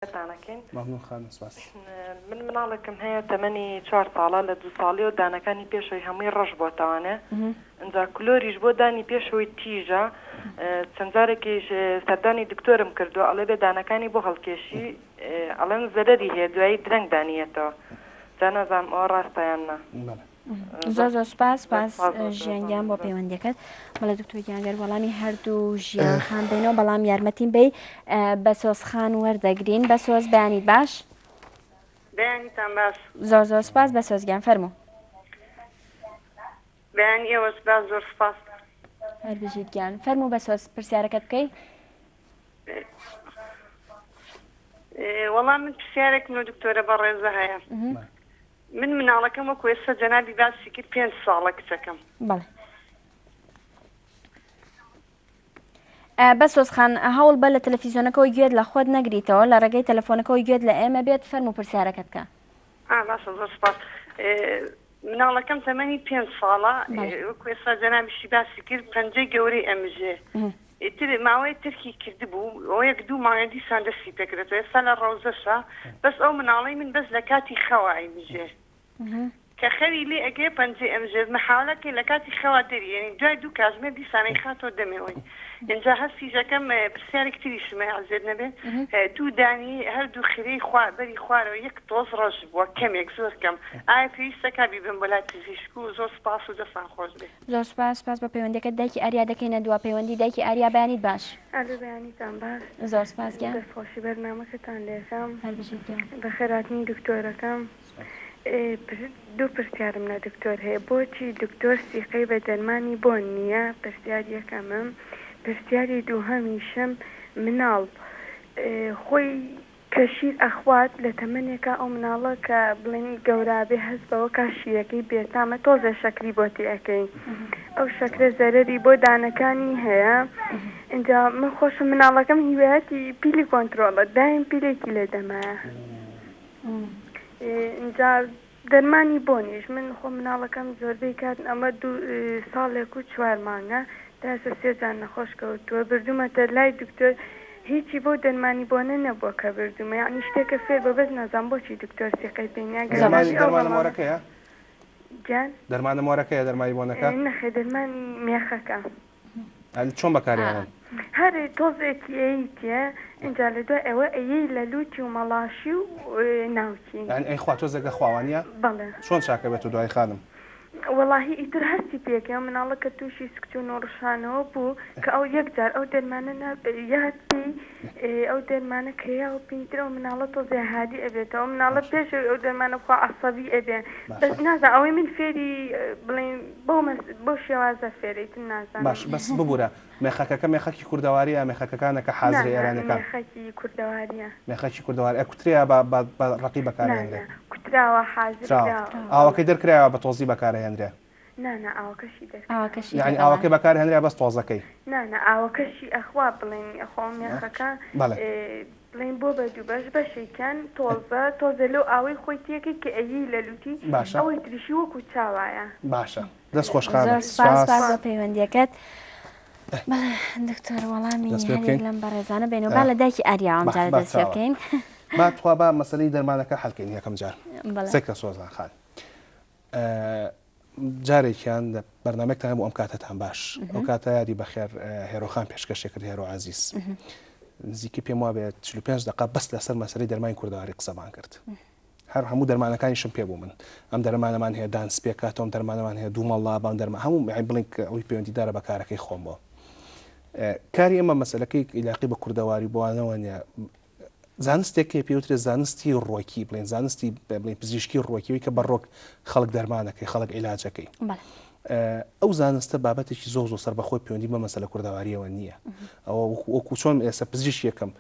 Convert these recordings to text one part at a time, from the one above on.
دانەکەین ممنون خانم سپاس. من مناڵێکم هەیە تەمەنی 4 ساڵە لە 2 ساڵی و دانەکانی پێشەوەی هەمووی ڕەش بۆتەوانێ ئەجا کلۆریش بۆ دانی پێشەوەی تیژە چەند جارێکیش سەردانی دکتۆرم کردو ئەڵێ بێ دانەکانی بۆ هەڵکێشی ئەڵێن زەرەری هەیە دوایی درەنگ دانیێتەوە جا نەزانم ئەوە ڕاستەیان نا. زۆر سپاس ژیانگیان بۆ پەیوەندیەکەت بەڵێ دکتۆر گیانگەر وەڵامی هەردوو ژیان خان بینەوە بەڵام یارمەتیم بی بە سۆزخان وەردەگرین بە سۆز بەیانی باش بەیانیتان باش زۆر سپاس بە سۆزگیان فەرموو بەیانی ئێوەش باش زۆر سپاس هەر بژیت گیان فەرموو بە سۆز پرسیارەکەت بکەی وەڵام من پرسیارێکم لە دکتۆرە بەڕێزە هەیە من مناڵەکەم وەکو ئێستا جەنابی باسی کرد 5 ساڵە کچەکەم بەڵێ بە سۆزخان هەوڵ بە لە تەلەڤیزیۆنەکەەوەی گوێت لە خۆت نەگریتەوە لە ڕێگەی تەلەفۆنەکەەوەی گوێت لە ئێمە بێت فەرموو پرسیارەکەت بکە باشە زۆر سپاس مناڵەکەم تەمەنی 5 ساڵە وەکو ئێستا جەنابیشی باسی کرد پەنجەی گەورەی ئەمژێ ئیتر ماوەی ترکی کردبوو ئەو 1-2 مانگە دیسان دەستی پێکرێتەوە ئێستا لە ڕەوزەشە بەس ئەو مناڵەی من بەس لە کاتی خەوا ئەیمژێ کە خەوی لێ ئەگەی پەنجەی ئەمژێ محاولەکەی لە کاتی خەوا دەری یعنی دوای 2 کاتژمێر دیسانەی خاتەوە دەمێەوەی اینجا هەستیژەکەم پرسیارێک تریشمە عزیز نەبێت 2 دانی هەردوو خرەی بەری خوارەوە 1 تۆز ڕەش بووە کەمێک زۆر کەم ئایا پێویستەکە بیبم بۆ لای پزیشک و زۆر سپاس و دەستان خۆش بێت زۆر سپاس بە پەیوەندیەکەت دایکی ئاریا دەکەینە دوا پەیوەندی دایکی ئاریا بەیانیت باش بەیانیتان باش زۆر سپاس گیان دەستخۆشی بەرنامەکەتان لێکەم هەر بژیت گیان بەخێراتنی دکتۆرەکەم 2 پرسیارم لە دکتۆر هەیە بۆچی دکتۆر سیقەی بە دەرمانی بۆ نییە پرسیاری یەکەمم پرسیاری دووهەمیشم مناڵ خۆی کەشیر ئەخوات لە تەمەنێکە ئەو مناڵە کە بڵێن گەورابێ هەست بەوە کاشیرەکەی بێتامە تۆزە شەکری بۆ تێەکەی ئەو شەکرە زەرەری بۆ دانەکانی هەیە اینجا من خۆشم مناڵەکەم هیوایەتی پیلی کۆنتترۆڵە دایم پیلێکی لێ دەمایە اینجا دەرمانی بۆ نیش من خۆ مناڵەکەم زۆربەی کات ئەمە 2 ساڵێک و 4 مانگە داسە 3 جان نەخۆش کەوتووە بردوومەتە لای دکتۆر هیچی بۆ دەرمانی بۆنە نەبووە کە بردومە یعنی شتێکە فێر بە بەس نازان بۆچی دکتۆر سیقەی پێنیا دەرمانەمۆرەکەیە جان دەرمانەمۆرەکەیە دەرمانی بۆنەکە نەخێ دەرمان مێخەکە چۆن بەکارێنن هەر تۆزێکی ئەیتە اینجا لە دوای ئەوە ئەیەی لە لوتی و مەڵاشی و ناوچین ئەی خوا تۆزێکە خواوانە بەڵێ چۆن چاکە بێت و دوای خانم وەڵاهی ئیتر هەستی پێکە مناڵە کە تووشی سکتون و ڕشانەوە بوو کە ئەو یەکجار ئەو دەرمانە یاتی ئەو دەرمانە کەیا و پینترە و مناڵە تۆزێ هادی ئەبێتەوە مناڵە پێش ئەو دەرمانە خوا عەسەبی ئەبێ بەس نازان ئەوەی من فێری بڵێن بۆ شێوازە فێریتر نازان باش بەس ببوورە مێخەکەکە مێخەکی کوردەواریە مێخەکەەکانە کە حازری ئێرانەکان مێخەکی کوردەواریە مێخەکی کوردەواری ئەکوتریا بە ڕقی بەکارهێنرێ کوتراوە حازر ئاوەکەی دەرکرایەوە بە تۆزی بەکارهێنرێ نانە ئاوەکەشی ئاوەکەشی یعنی ئاوەکەی بەکارهێنرێ بەس تۆزەکەی نانە ئاوەکەشی ئەخوا بڵێن ئەخوا مێخەکە بڵێن بۆ بە دوو بەش بەشێکیان تۆزە لەو ئاوەی خۆی تێکی کە ئەیی لە لوتی ئەوەی تریشی وەکو چاوایە باشە دەست خۆشخانە سپاس بە پەیوەندیەکەت دکتۆر وەڵامی هەرێک لەم بەڕێزانە بێنەوە با لە دایکی ئاریاوەم جارە دەست پێ بکەین با با مەسەلەی دەرمانەکە حەڵکەین یەکەم جار سێکە سۆزان خان جارێکیان لە بەرنامێکتان بۆ ئەم کاتتان باش ئەو کاتە یادی بەخێر هێرۆخان پێشکەشێ کرد هێرۆ عەزیز نزیکی پێم وا بێت 45 دقه بەس لەسەر مەسەلەی دەرمانی کوردەواری قسەمان کرد هەر هەموو دەرمانەکانیشم پێ بوو من ئەم دەرمانەمان هەیە دانس پێکاتەوەم دەرمانەمان هەیە دوو مەڵا بام دەرمان هەموو بڵین ئەوی پەیوەندیدارە بە کارەکەی خۆم بۆ کاری ئێمە مەسەلەکەی علاقی بە کوردەواری بۆوانەوە نیە زانستێکی پێوترێت زانستی ڕۆکی بڵێن زانستی بڵێن پزیشکی ڕۆکیەوەی کە بەڕۆک خەڵک دەرمانەکەی خەڵک عیلاجەکەی ئەو زانستە بابەتێکی زۆر سەر بەخۆی پەیوەندی بە مەسەلە کوردەواریەوە نییە ئەوە وەکو چۆن ئێستا پزیشک یەکەم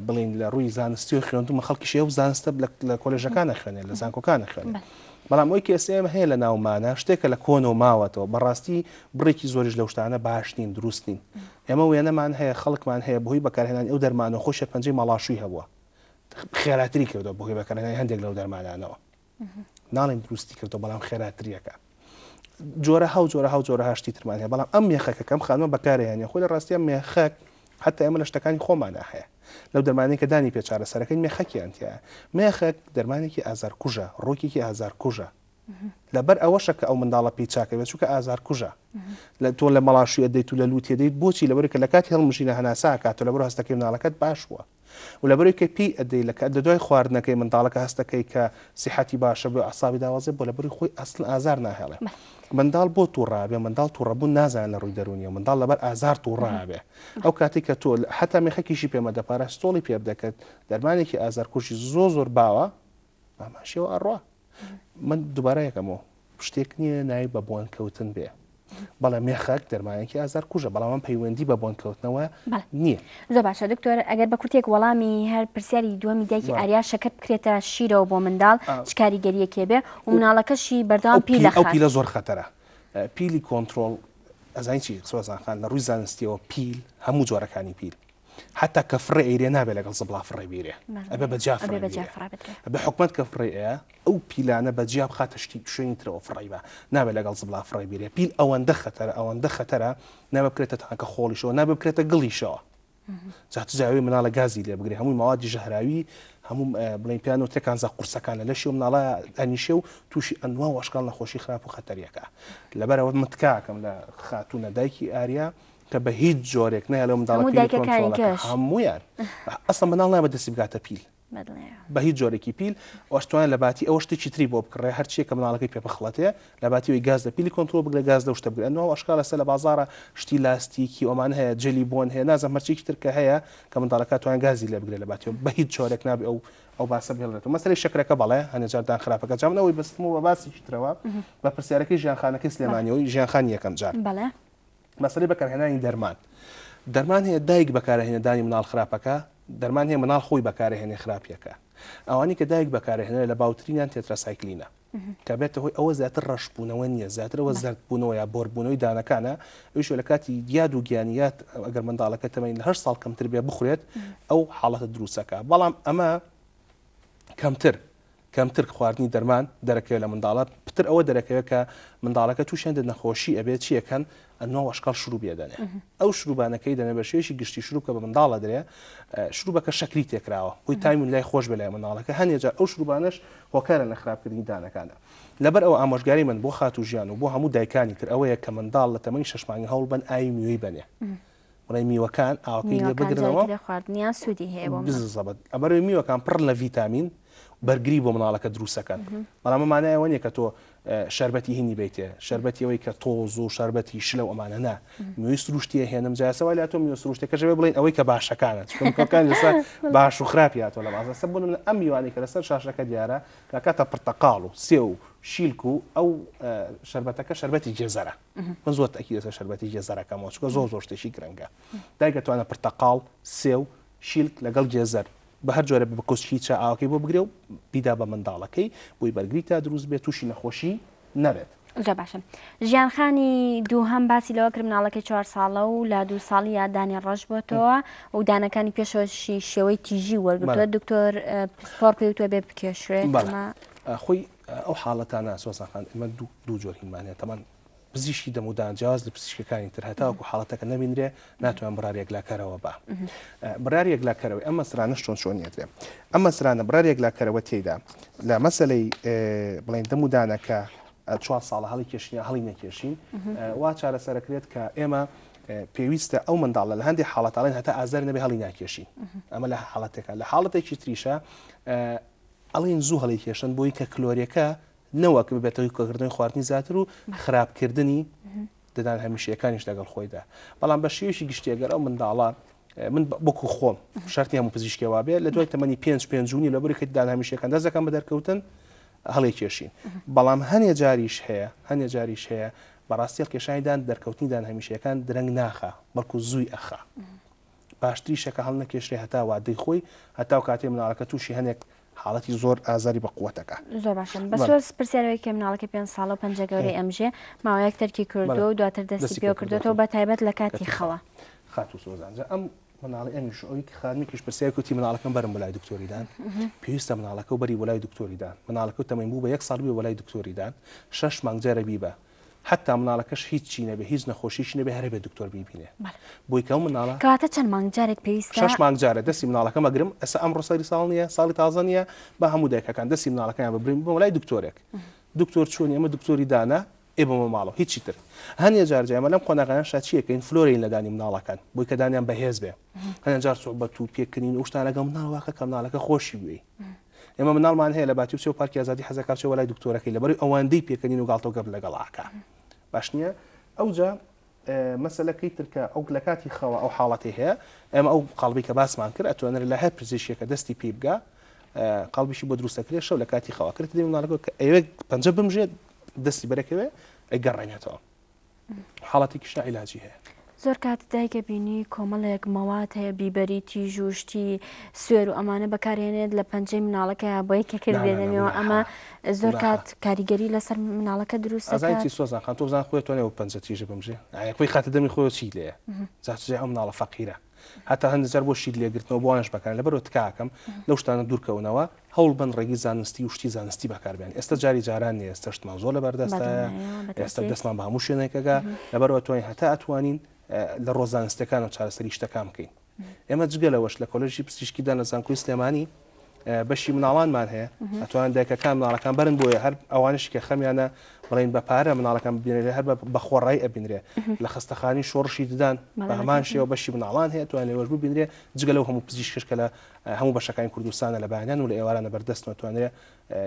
بڵین لە ڕووی زانستی و خوێندومە خەڵکیشی ئەو زانستە لە کۆلێژەکانە خوێنێت لە زانکۆکانە خوێنێت بەڵام ئەوی کە ئێستا ئێمە هەیە لە ناومانە شتێکە لە کۆن و ماوەتەوە بەڕاستی بڕێکی زۆریش لەو شتانە باش نین دروست نین ئێمە وێنەمان هەیە خەڵکمان هەیە بەهۆی بەکارهێنانی ئەو دەرمانە خۆشە پەنجەی مەڵاشووی هەبووە خێراتری کردەوە بەهۆی بەکارهێنانی هەندێک لەو دەرمانانەوە ناڵێن دروستی کردەوە بەڵام خێراتریەکە جۆرە هەو جۆرە هەشتی ترمان هەیە بەڵام ئەم مێخەکەم خانوە بەکارهێنێ خۆی لە ڕاستی ئەم مێخەک حتى ئێمە لە شتەکانی خۆمانە هەیە لەو دەرمانەی کە دانی پێ چارەسەرەکەی مێخەکیانتیایە مێخەک دەرمانێکی ئازارکوژە ڕۆکێکی ئازارکوژە لەبەر ئەوەشە کە ئەو منداڵە پێی چاکەوێت چووکە ئازارکوژە لە تۆ لە مەڵاشویە دەیت و لە لووتێ دەیت بۆچی لەبەر کە لە کاتی هەڵمژینە هەناسا کاتۆ لەبەر هەستەکەی منداڵەکەت باش بووە و لەبەرەوەی کە پێی ئەدەی لە دوای خواردنەکەی منداڵەکە هەستەکەی کە سیحەتی باشە بۆ عەسابی داوازێ بۆ لەبەری خۆی ئەسڵ ئازار ناهێڵێ منداڵ بۆ تووڕابێ منداڵ تووڕەبوون نازانێت لە ڕووی دەرونیە منداڵ لەبەر ئازار تووڕابێ ئەو کاتێک کە تۆ حتا مێخەکیشی پێمە دەپارە ستۆڵی پێ بدەکەت دەرمانێکی ئازارکوژی زۆر باوە ئاماشەوە ئەڕوا من دووبارە یەکەمەوە شتێک نییە ناوی بە بۆنکەوتن بێ بەڵام مێخەک دەرمانێکی ئازارکوژە بەڵام پەیوەندی بە بۆنکەوتنەوە نییە زۆر باشە دکتۆر ئەگەر بە کورتێک وەڵامی هەر پرسیاری دووەمی دایکی ئاریا شەکەت بکرێتە شیرەوە بۆ منداڵ چ کاریگەریەکێ بێ و مناڵەکەشی بەردەوام پیل ئەو پیلە زۆر خەتەرە پیلی کۆنتترۆل ئەزانی چی سۆزانخان لە ڕووی زانستیەوە پیل هەموو جۆرەکانی پیل حتا کە فڕێ ئەیرێ نابێت لەگەڵ زبڵا فڕێ بیرێ ئەبێ بەجیا بە حکومت کە فڕێەیە ئەو پیلانە بەجیا بخاتە شتی شوێنی ترەوە فڕی بە نابێت لەگەڵ زبڵا فڕێ بیرێ پیل ئەوەندە خەتەرە نابێ بکرێتە تاکە خۆڵیشەوە نابێ بکرێتە گڵیشەوە جاوی مناڵە گازی لێ بگرێ هەمووی ماوادی ژەهراوی هەموو بڵین پیان و تێکانزە قورسەکانە لەشی و مناڵە ئەنیشێ و تووشی ئەنوا وەشکال نەخۆشی خراپ و خەتەریەکە لەبەرەوە متکاکەم لە خاتونە دایکی ئاریا کە بە هیچ جۆرێک نایە لە منداڵەکە هەموویان ئەسڵ مناڵ نابێت دەستی بگاتە پیل بە هیچ جۆرێکی پیل ئەوشتوانە لە باتی ئەوە شتێکی تری بۆ بکڕێ هەرچیە کە مناڵەکەی پێ بخڵەتێ لە باتیەوەی گاز لە پیلی کۆنتترۆل بگرە گاز لە شتە بگرێنەوە ئەشکال لەسەر لە بازارە شتی لاستیکی ئەومان هەیە جلی بۆن هەیە نازم هەرچێکی ترکە هەیە کە منداڵەکە توان گازی لێ بگرێت لە باتیەوە بە هیچ جۆرێک نابێ ئەو باسە بهێڵێتەوە مەسەلەی شەکرەکە بەڵێ هەنێجاردان خراپەکە جامنەوەی بەستمەوە بە باسیی ترەوە بە پرسیارەکەی ژیانخانەکەی سلێمانیەوەی ژیانخانی یەکەم جار مەسەلەی بەکارهێنانی دەرمان هەیە دایک بەکارهێنەدانی مناڵ خراپەکە دەرمان هەیە مناڵ خۆی بەکارهێنێ خراپیەکە ئەوانی کە دایک بەکارهێنێ لە باوترینیان تێتراسایکلینە کە بێتە هۆی ئەوە زیاتر ڕەشبوونەوە نییە زیاترەوە زەردبوونەوە یا بۆربوونەوەی دانەکانە ئەوش لە کاتی یاد و گیانیات ئەگەر منداڵەکە تەمەین لە 8 ساڵ کەمتر بێ بخورێت ئەو حاڵەتە دروستەکە بەڵام ئەمە کەمتر خواردنی دەرمان دەرەکەوێت لە منداڵات پتر ئەوە دەرەکەوێت کە منداڵەکە تووشێن نەخۆشی ئەبێت چیەکەن ئەنەوە وەشکال شروع بێدەنێ ئەو شروبانەکەی دەنێ بە شێوەیەکی گشتی شروع کە بە منداڵە درێ شروبەکە شەکری تێکراوە بۆی تایمون لای خۆش بە لای منداڵەکە هەنێجار ئەو شروبانش هۆکارە لە خراپکردنی دانەکانە لەبەر ئەو ئامۆژگاری من بۆ خات و ژیان و بۆ هەموو دایکانی تر ئەوەیە کە منداڵ لە تەمەنی 6 مانگی هەوڵ بن ئاوی میوەی بنێ وڵای میوەکان ئاوەکەی لێ بگرنەوە خواردنیان سوودی هەیە بزەبەت ئەمەروی میوەکان پڕ لە ڤیتامین بەرگری بۆ مناڵەکە دروستەکەن بەڵام ئەمانایەوە نیە کە تۆ شربەتی هینی بیتێ شربەتی ئەوەی کە تۆز و شربەتی شلە و ئەمانە نا میوەی سروشتیە هێنم جاسەوە لە تۆ میوە سروشتەکە ژەوێ بڵین ئەوەی کە باشەکانە چکەکان لەسەر باش و خراپیاتۆ لە بازە سە بوون ئەم میوانی کە لەسەر شاشەکە دیارە کاکاتە پرتەقاڵ و سێ و شیلک و ئەو شربەتەکە شربەتی جێزەرە من زۆر تەکی لەسەر شربەتی جێزەرەکەمەوە چکە زۆر شتێکی گرنگە دایکە توانە پرتەقاڵ سێ و شیلک لەگەڵ جێزەر بە هەر جۆرە بە کۆچکی چا ئاوەکەی بۆ بگرێ و بیدا بە منداڵەکەی بۆی بەرگری تا دروست بێت تووشی نەخۆشی نەبێت زۆر باشە ژیانخانی دووهەم باسی لەوە کرد مناڵەکەی 4 ساڵە و لە 2 ساڵی یادانی ڕەش بۆتەوە و دانەکانی پێشەوەشی شێوەی تیژی وەرگرتووە دکتۆر پسپۆر پێوتوە بێ بکێشرێت خۆی ئەو حاڵەتانە سۆزانخان ئمە دوو جۆر هینمانێت تەمان پزیشکی دەمودان جیاواز لە پزیشکەکانی تر هەتاوەکو حاڵەتەکە نەبینرێ ناتوان بڕار یەکلاکەرەوە بە بڕار یەکلاکەرەوەی ئەم مەسرانە چۆنیێتێ ئەم مەسرانە بڕار یەکلاکەرەوە تێیدا لە مەسەلەی بڵین دەمودانەکە 4 ساڵە هەڵی کێشینە هەڵی نەکێشین وا چارەسەرەکرێت کە ئێمە پێویستە ئەو منداڵە لە هەندێک حاڵەتاڵین هەتا ئازار نەبێ هەڵی ناکێشین ئەمە لە حاڵەتێکە لە حاڵەتێکی تریشە ئەڵین زوو هەڵی کێشن بۆی کە کلۆریەکە نەوەک ببێتەوەی کۆکردنی خواردنی زیاتر و خراپکردنی دەدان هەمیشەکانیش لەگەڵ خۆیدا بەڵام بە شێوەیەکی گشتێگەر ئەو منداڵە من بۆکو خۆم شەرتی هەموو پزیشکیەوە بێ لە دوای تەمەنی 5 لە بەری کە دان هەمیشەکان دەستەکان بە دەرکەوتن هەڵی کێشین بەڵام هەنێ جاریش هەیە بەڕاستی کێشانیدان دەرکەوتنی دان هەمیشەکان درەنگ ناخە بەڵکو زووی ئەخا باشتریشەکە هەڵ نەکێشرێ هەتا وادەی خۆی هەتا و کاتێ مناڵەکە تووشی هەنێک حاڵەتی زۆر ئازاری بە قووەتەکە زۆر باشن بەسۆز پرسیارەوەی کە مناڵەکە 5 ساڵە و پەنجەگەوری ئەمژێ ماوەیەک تەرکی کردو و دواتر دەستی پێ کردوێتەوە بە تایبەت لە کاتی خەوە خاتو سۆزانجا ئەم مناڵی ئەمیش ئەوی خانمیکیش پرسیارکوتی مناڵەکەم بەرم بەلای دکتۆریدان پێویستە مناڵەکە و بەری وەلای دکتۆریدان مناڵەکە تەمەین بوو بە 1 ساڵ بێ وەلای دکتۆریدان 6 مانگ جارە بیبە حتا مناڵەکەش هیچی نەبێ هیچ نەخۆشیش نەبێ هەرێ بێ دکتۆر بیبینێ بۆی کە مناڵە کەواتە چەند مانگ جارێک پێویستە 6 مانگ جارە دەستی مناڵەکە مەگرم ئەسا ئەمڕۆ سەری ساڵ نییە ساڵی تازە نییە بە هەموو دایکەکان دەستی مناڵەکەیان ببرین بۆ لای دکتۆرێک دکتۆر چۆن ئێمە دکتۆری دانا ئێمە ماڵەوە هیچی تر هەنیە جارجە ئەمە لەم قۆناغیان شاچیەکەین فلۆرین لە دانی مناڵەکان بۆی کە دانیان بەهێز بێ هەنیان جار سوحبەت و پێکردنین و شتانەکە مناڵواکە کە مناڵەکە خۆشی بووی ئێمە مناڵمان هەیە لە باتی و پارکی ئازادی حەزەکات چێ وەلای دکتۆرەکەی لەبەرەوەی ئەوەندەی پێکردین و گاڵتۆ گەب لەگەڵاکە باش نییە ئەوجا مەسەلەکەی ترکە ئەو لە کاتی خەوە ئەو حاڵەتی هەیە ئێمە ئەو قەڵبی کە باسمان کرد ئەتوانێت لە هەر پزیشکێکە دەستی پێ بگا قەڵبیشی بۆ دروستەکرێت شەو لە کاتی خەوە کرد دێ مناڵەکە کە ئەوێ پەنجە بمژێت دەستی بەرەکەوێ ئەیگەڕێنێتەوە حاڵەتی کشنا عیلاجی هەیە زۆر کات دایکە بینی کۆمەڵێک مەوات هەیە بیبەری تیژ و شتی سوێر و ئەمانە بەکارهێنێت لە پەنجەی مناڵەکە بۆی کە کردێنەوە ئەمە زۆر کات کاریگەری لەسەر مناڵەکە دروست ئازایتی سۆزان خان تۆ بزان خۆی توانێت پەنجە تیژە بمژێ خۆی خاتە دەمی خۆی چی لێە جاچێ ئەو مناڵە فەقیرە هەتا هەندێک جار بۆ شیر لێگرتنەوە بۆوانش بەکار لەبەرەوە تکاکەم لەو شتانە دوورکەونەوە هەوڵ بن ڕێگی زانستی و شتی زانستی بەکاربیان ئێستا جاری جاران نیە ئێستا شتمان زۆر لەبەردەستە ئێستا دەستمان بە هەموو شوێنێکەکە لەبەرەوە توانین هەتا ئەتوانین لە ڕۆزانستەکانەوە چارەسەری شتەکان بکەین ئێمە جگەلەوەش لە کۆلێژی پزیشکیدا لە زانکۆی سلێمانی بەشی مناڵانمان هەیە ئەتوانن دایکەکان مناڵەکان بەرن بۆیە هەر ئەوانشی کە خەمیانە بڵین بە پارە مناڵەکان ببینێت هەر بە خۆڕایی ئەبینرێ لە خستەخانی شۆڕشی ددان بە هەمان شێوە بەشی مناڵان هەیە توانێت لێوەش ببینرێ جگە لەو هەموو پزیشکش کە لە هەموو بەشەکانی کوردستانە لە بەیانیان و لە ئێوارانە بەردەستنەوە توانێت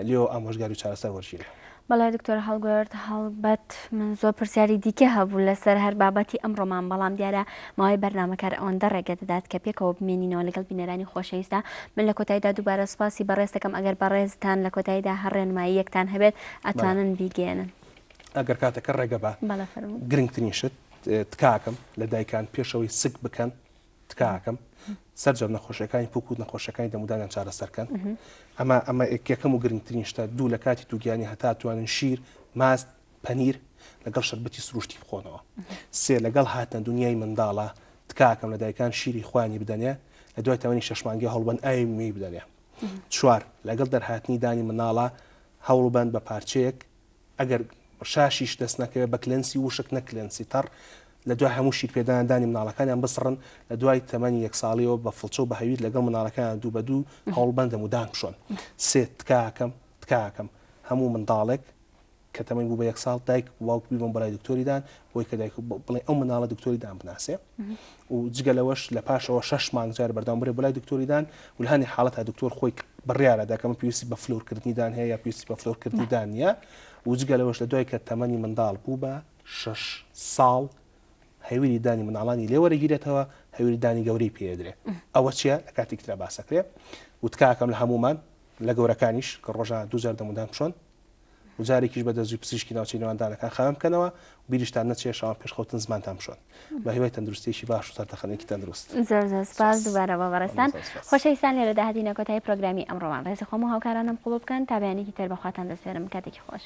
لێو ئامۆژگاری و چارەسەر وەرگیرێ بەڵای دکتۆر هەڵگورد هەڵبەت من زۆر پرسیاری دیکە هەبوو لەسەر هەر بابەتی ئەمڕۆمان بەڵام دیارە ماوەی بەرنامەکار ئەوەندە ڕێگە دەدات کە پێکەوە بمێنینەوە لەگەڵ بینەرانی خۆشەویستە من لە کۆتاییدا دووبارە سپاسی بەڕێز دەکەم ئەگەر بەڕێزتان لە کۆتاییدا هەر ڕێنمایی یەکتان هەبێت ئەتوانن بیگەێنن ئەگەر کاتەکە ڕێگە بە گرنگترین شت تکاکەم لە دایکان پێشەوەی سک بکەن تکاکەم سەرجەم نەخۆشیەکانی پوکوت نەخۆشیەکانی دەمودانیان چارەسەرکەن ئەمە یەکەم و گرنگترین شتە دوو لە کاتی تووگیانی هەتا توانن شیر ماست پەنیر لەگەڵ شەربەتی سروشتی بخۆنەوە سێ لەگەڵ هاتن دنیای منداڵە تکاکەم لە دایکان شیری خوانی بدەنێ لە دوای تەمەنی شەشمانگی هەڵبەن ئاوی بدەنێ چوار لەگەڵ دەرهاتنی دانی مناڵە هەوڵبەن بە پارچەیەک ئەگەر شاشیش دەست نەکەوێت بە کلێنسی وشک نەکلێنسی تەڕ لە دوای هەموو شیر پێدانانی مناڵەکانیان بسڕن لە دوای تەمەنی یەک ساڵیەوە بە فڵچە و بە هەویت لەگەڵ مناڵەکان دوو بە دوو هەوڵبەن دەمودان بشۆن سێ تکاکەم هەموو منداڵێک کە تەمەنی بوو بە یەک ساڵ دایک واوک بیبن بەلای دکتۆریدان بۆی کە دایک بڵێ ئەو مناڵە دکتۆریدان بناسێ و جگە لەوەش لە پاشەوە 6 مانگ جار بەردەوام بڕێ بەلای دکتۆریدان و لە هەنی حاڵەتە دکتۆر خۆی بڕیارە داکەمە پێویستی بە فلۆرکردنیدان هەیە یا پێویستی بە فلۆرکردنیدان نیە و جگە لەوەش لە دوای کە تەمەنی منداڵ بوو بە 6 ساڵ هەیویری دانی مناڵانی لێوەرەگیرێتەوە هەیویری دانی گەورەی پێدرێ ئەوە چییە لە کاتێکترا باسەکرێ و تکاکەم لە هەمومان لە گەورەکانیش کە ڕۆژە دووجار دەمودان بشۆن و جارێکیش بە دەزوی پزیشکی ناوچەی نێوەندانەکان خەوام بکەنەوە و بیریشتان نەچێشەوە پێشخەوتن زمانتان بشۆن بە هیوای تەندروستیشی باش و سەرتەخەنێکی تەندروست زۆر سپاس دووبارە بە بەڕێستان خۆشەویستان لێرە داهاتینە کۆتایی پرۆگرامی ئەمڕۆوان ڕێزی خۆم و هاوکارانم قوڵ بکەن تا بەیانێکی تر بەخواتان دەسپێرم کاتێکی خۆش